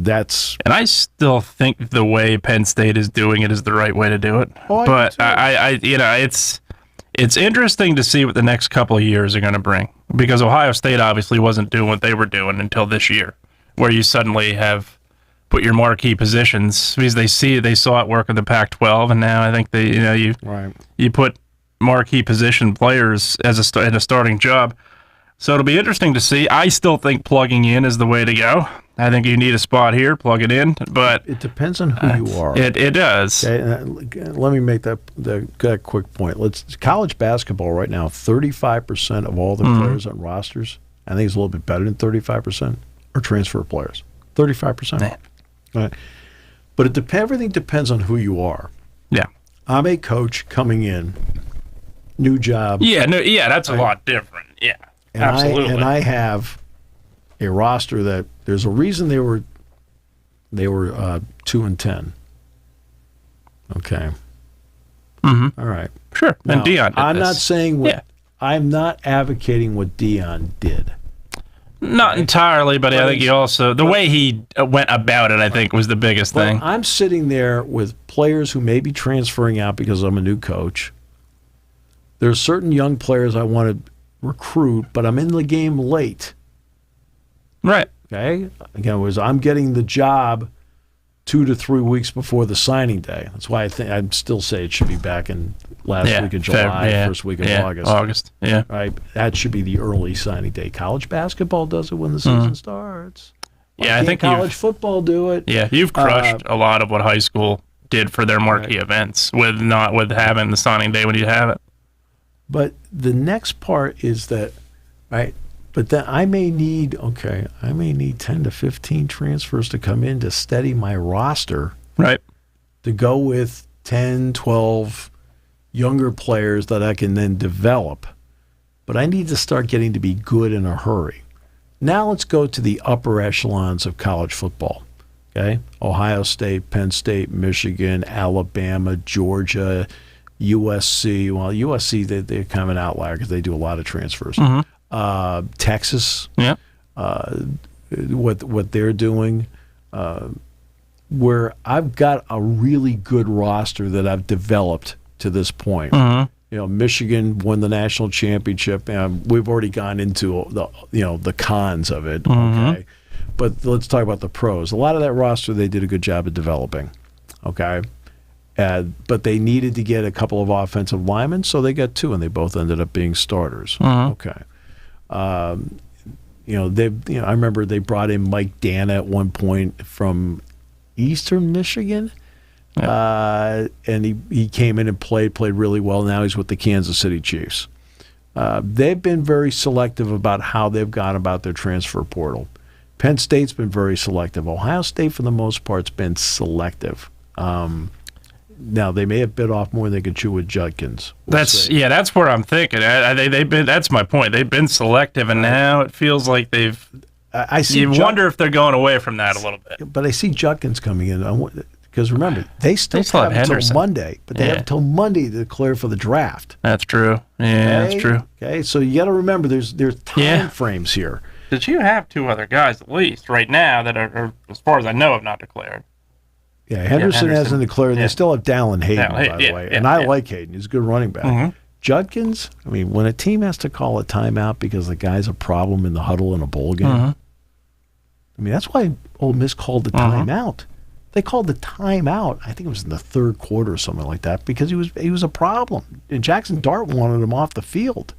Speaker 3: I still think the way Penn State is doing it is the right way to do it. But it's interesting to see what the next couple of years are going to bring because Ohio State obviously wasn't doing what they were doing until this year, where you suddenly have put your marquee positions because they saw it work in the Pac-12, and now I think you put marquee position players in a starting job. So it'll be interesting to see. I still think plugging in is the way to go. I think you need a spot here, plug it in, but
Speaker 2: it depends on who you are.
Speaker 3: It does.
Speaker 2: Okay, let me make that quick point. College basketball right now, 35% of all the players on rosters, I think it's a little bit better than 35%, are transfer players. 35%. Right. But everything depends on who you are.
Speaker 3: Yeah.
Speaker 2: I'm a coach coming in, new job.
Speaker 3: That's a lot different. Yeah, absolutely.
Speaker 2: I have a roster that there's a reason they were 2-10. Okay.
Speaker 3: Mm-hmm.
Speaker 2: All right.
Speaker 3: Sure.
Speaker 2: Now,
Speaker 3: and Dion did
Speaker 2: I'm
Speaker 3: this.
Speaker 2: not saying I'm not advocating what Dion did.
Speaker 3: Not entirely, but I think he also, the way he went about it, I think, was the biggest thing.
Speaker 2: I'm sitting there with players who may be transferring out because I'm a new coach. There's certain young players I want to recruit, but I'm in the game late.
Speaker 3: Right.
Speaker 2: Okay? Again, I'm getting the job 2 to 3 weeks before the signing day. That's why I'd still say it should be back in last week of July, first week of August.
Speaker 3: Yeah.
Speaker 2: Right? That should be the early signing day. College basketball does it when the season starts.
Speaker 3: I think
Speaker 2: college football do it.
Speaker 3: Yeah, you've crushed a lot of what high school did for their marquee events with having the signing day when you have it.
Speaker 2: But the next part is that, right? But then I may need 10 to 15 transfers to come in to steady my roster.
Speaker 3: Right.
Speaker 2: To go with 10, 12 younger players that I can then develop. But I need to start getting to be good in a hurry. Now let's go to the upper echelons of college football. Okay? Ohio State, Penn State, Michigan, Alabama, Georgia, USC. Well, USC, they're kind of an outlier because they do a lot of transfers.
Speaker 3: Mm-hmm.
Speaker 2: Texas, what they're doing, where I've got a really good roster that I've developed to this point.
Speaker 3: Mm-hmm.
Speaker 2: Michigan won the national championship, and we've already gone into the cons of it.
Speaker 3: Mm-hmm.
Speaker 2: Okay, but let's talk about the pros. A lot of that roster they did a good job of developing. Okay. But they needed to get a couple of offensive linemen, so they got 2, and they both ended up being starters.
Speaker 3: Mm-hmm.
Speaker 2: Okay. I remember they brought in Mike Dana at one point from Eastern Michigan, and he came in and played really well. Now he's with the Kansas City Chiefs. They've been very selective about how they've gone about their transfer portal. Penn State's been very selective. Ohio State, for the most part, has been selective. Now they may have bit off more than they could chew with Judkins.
Speaker 3: That's where I'm thinking. They've been. That's my point. They've been selective, and now it feels like they've. You wonder if they're going away from that a little bit.
Speaker 2: But I see Judkins coming in because remember they still have until Monday, but they have until Monday to declare for the draft.
Speaker 3: That's true. Yeah, that's true.
Speaker 2: Okay, so you got to remember there's time frames here.
Speaker 3: Did you have 2 other guys at least right now that are, as far as I know, have not declared?
Speaker 2: Yeah, Henderson hasn't declared. They still have Dallin Hayden, by the way. And I like Hayden. He's a good running back. Mm-hmm. Judkins, when a team has to call a timeout because the guy's a problem in the huddle in a bowl game, that's why Ole Miss called the timeout. They called the timeout, I think it was in the third quarter or something like that, because he was a problem. And Jackson Dart wanted him off the field.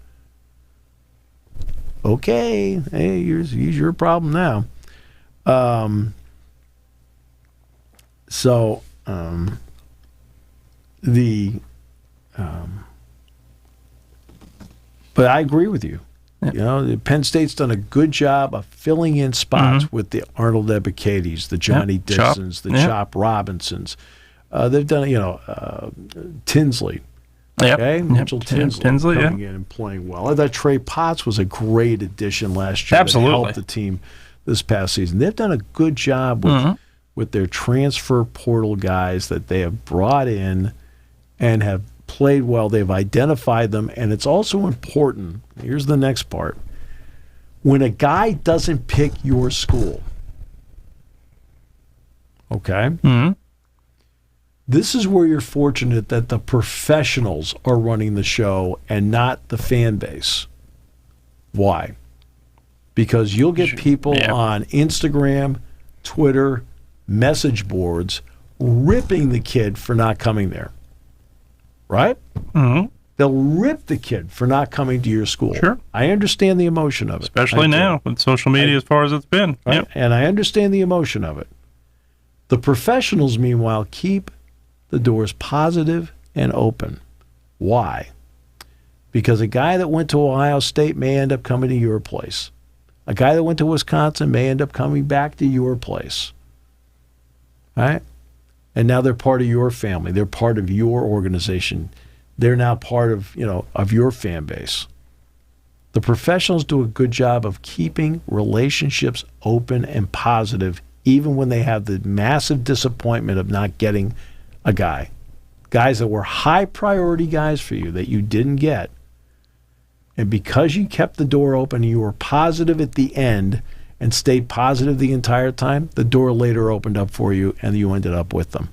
Speaker 2: Okay, hey, he's your problem now. But I agree with you. Penn State's done a good job of filling in spots with the Arnold Ebiketis, the Johnny Dixons, the Chop Robinsons. They've done, Tinsley. Okay, Mitchell Tinsley coming in and playing well. I thought Trey Potts was a great addition last year.
Speaker 3: Absolutely,
Speaker 2: that helped the team this past season. They've done a good job with their transfer portal guys that they have brought in and have played well. They've identified them, and it's also important. Here's the next part. When a guy doesn't pick your school, okay?
Speaker 3: Mm-hmm.
Speaker 2: This is where you're fortunate that the professionals are running the show and not the fan base. Why? Because you'll get people on Instagram, Twitter, message boards ripping the kid for not coming there. Right?
Speaker 3: Mm-hmm.
Speaker 2: They'll rip the kid for not coming to your school.
Speaker 3: Sure.
Speaker 2: I understand the emotion of it.
Speaker 3: Especially now with social media as far as it's been.
Speaker 2: Right?
Speaker 3: Yep.
Speaker 2: And I understand the emotion of it. The professionals, meanwhile, keep the doors positive and open. Why? Because a guy that went to Ohio State may end up coming to your place. A guy that went to Wisconsin may end up coming back to your place. Right? And now they're part of your family. They're part of your organization. They're now part of, of your fan base. The professionals do a good job of keeping relationships open and positive, even when they have the massive disappointment of not getting a guy. Guys that were high priority guys for you that you didn't get. And because you kept the door open and you were positive at the end and stayed positive the entire time, the door later opened up for you and you ended up with them.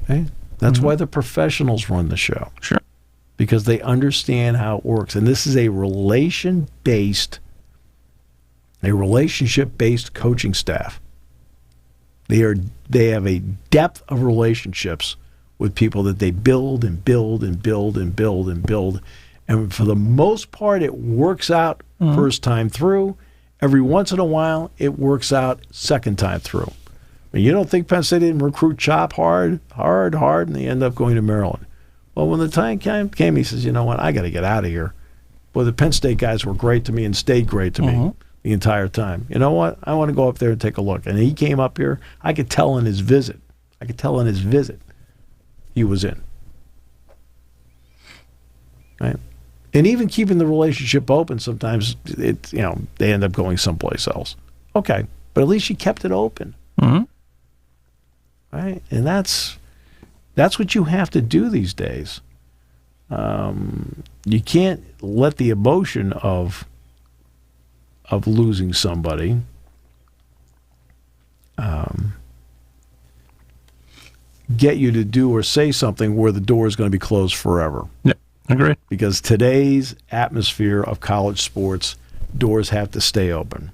Speaker 2: Okay? That's why the professionals run the show.
Speaker 3: Sure.
Speaker 2: Because they understand how it works. And this is a relationship-based coaching staff. They have a depth of relationships with people that they build and build and build and build and build. And for the most part, it works out first time through. Every once in a while, it works out second time through. I mean, you don't think Penn State didn't recruit Chop hard, and they end up going to Maryland. Well, when the time came, he says, you know what, I got to get out of here. Well, the Penn State guys were great to me and stayed great to me the entire time. You know what? I want to go up there and take a look. And he came up here. I could tell in his visit. He was in. Right? And even keeping the relationship open, sometimes they end up going someplace else. Okay, but at least you kept it open. Right? And that's what you have to do these days. You can't let the emotion of losing somebody get you to do or say something where the door is going to be closed forever.
Speaker 3: Yeah, agreed.
Speaker 2: Because today's atmosphere of college sports, doors have to stay open.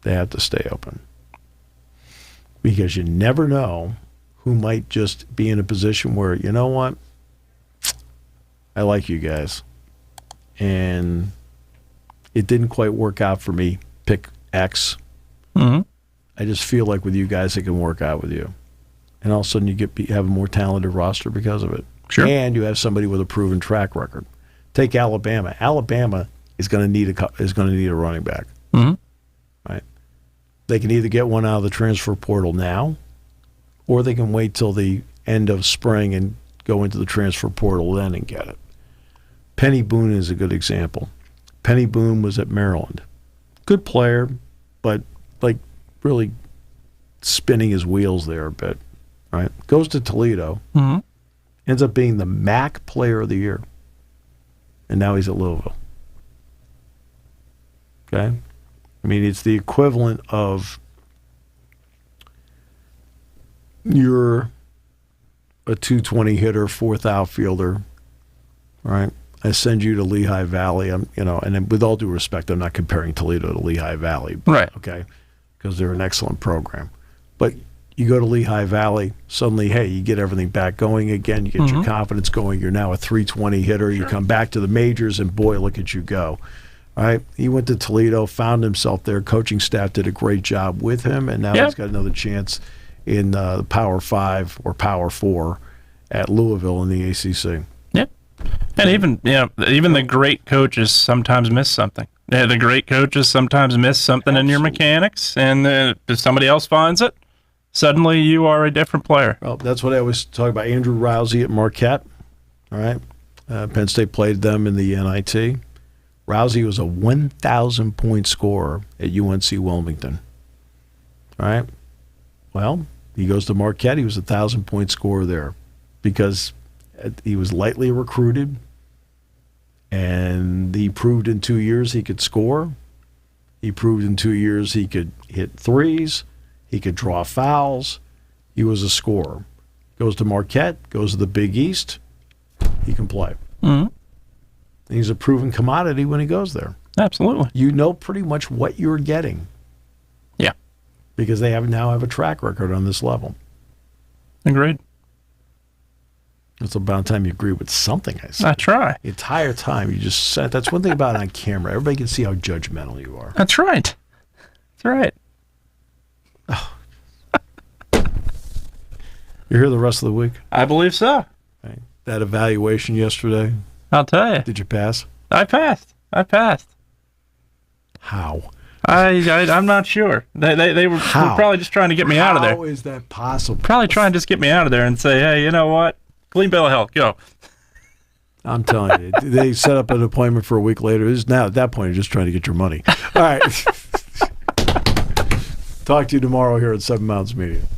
Speaker 2: They have to stay open. Because you never know who might just be in a position where, you know what, I like you guys. And it didn't quite work out for me. Pick X. I just feel like with you guys, it can work out with you. And all of a sudden, you have a more talented roster because of it.
Speaker 3: Sure.
Speaker 2: And you have somebody with a proven track record. Take Alabama. Alabama is going to need a running back. Right? They can either get one out of the transfer portal now, or they can wait till the end of spring and go into the transfer portal then and get it. Penny Boone is a good example. Penny Boone was at Maryland. Good player, but like really spinning his wheels there a bit. Right? Goes to Toledo. Ends up being the MAC Player of the Year. And now he's at Louisville. Okay? I mean, it's the equivalent of you're a 220 hitter, fourth outfielder, right? I send you to Lehigh Valley. And with all due respect, I'm not comparing Toledo to Lehigh Valley,
Speaker 3: right?
Speaker 2: Okay, because they're an excellent program. But you go to Lehigh Valley, suddenly, hey, you get everything back going again. You get your confidence going. You're now a 320 hitter. You come back to the majors, and boy, look at you go. All right, he went to Toledo, found himself there. Coaching staff did a great job with him, and now he's got another chance in the Power 5 or Power 4 at Louisville in the ACC.
Speaker 3: Yep. And even the great coaches sometimes miss something. Yeah, the great coaches sometimes miss something in your mechanics, and if somebody else finds it, suddenly you are a different player.
Speaker 2: Well, that's what I always talk about. Andrew Rousey at Marquette. All right, Penn State played them in the NIT. Rousey was a 1,000-point scorer at UNC Wilmington. All right. Well, he goes to Marquette. He was a 1,000-point scorer there because he was lightly recruited, and he proved in 2 years he could score. He proved in 2 years he could hit threes. He could draw fouls. He was a scorer. Goes to Marquette, goes to the Big East. He can play. He's a proven commodity when he goes there.
Speaker 3: Absolutely.
Speaker 2: You know pretty much what you're getting.
Speaker 3: Yeah.
Speaker 2: Because they now have a track record on this level.
Speaker 3: Agreed.
Speaker 2: It's about time you agree with something I said.
Speaker 3: I try.
Speaker 2: The entire time you just said. That's one thing about it on camera. Everybody can see how judgmental you are.
Speaker 3: That's right. That's right.
Speaker 2: Oh. You're here the rest of the week?
Speaker 3: I believe so.
Speaker 2: Right. That evaluation yesterday.
Speaker 3: I'll tell you.
Speaker 2: Did you pass?
Speaker 3: I passed.
Speaker 2: How?
Speaker 3: I'm not sure. They were probably just trying to get me out of there.
Speaker 2: How is that possible?
Speaker 3: Probably trying to just get me out of there and say, hey, you know what? Clean bill of health, go.
Speaker 2: I'm telling you, they set up an appointment for a week later. Now at that point, you're just trying to get your money. All right. Talk to you tomorrow here at 7 Mountains Media.